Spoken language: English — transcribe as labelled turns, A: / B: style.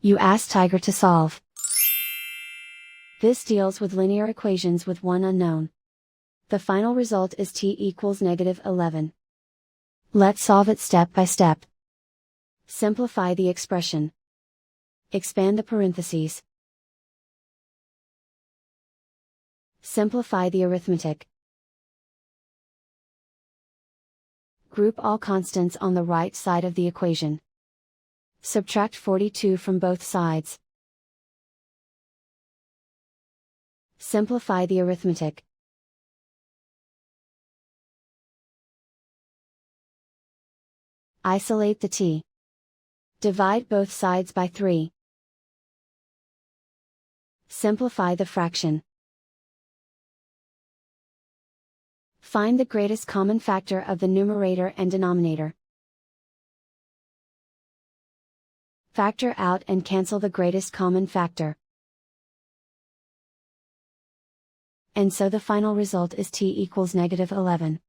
A: You ask Tiger to solve. This deals with linear equations with one unknown. The final result is t equals -11. Let's solve it step by step. Simplify the expression. Expand the parentheses. Simplify the arithmetic. Group all constants on the right side of the equation. Subtract 42 from both sides. Simplify the arithmetic. Isolate the t. Divide both sides by 3. Simplify the fraction. Find the greatest common factor of the numerator and denominator. Factor out and cancel the greatest common factor. And so the final result is t equals -11.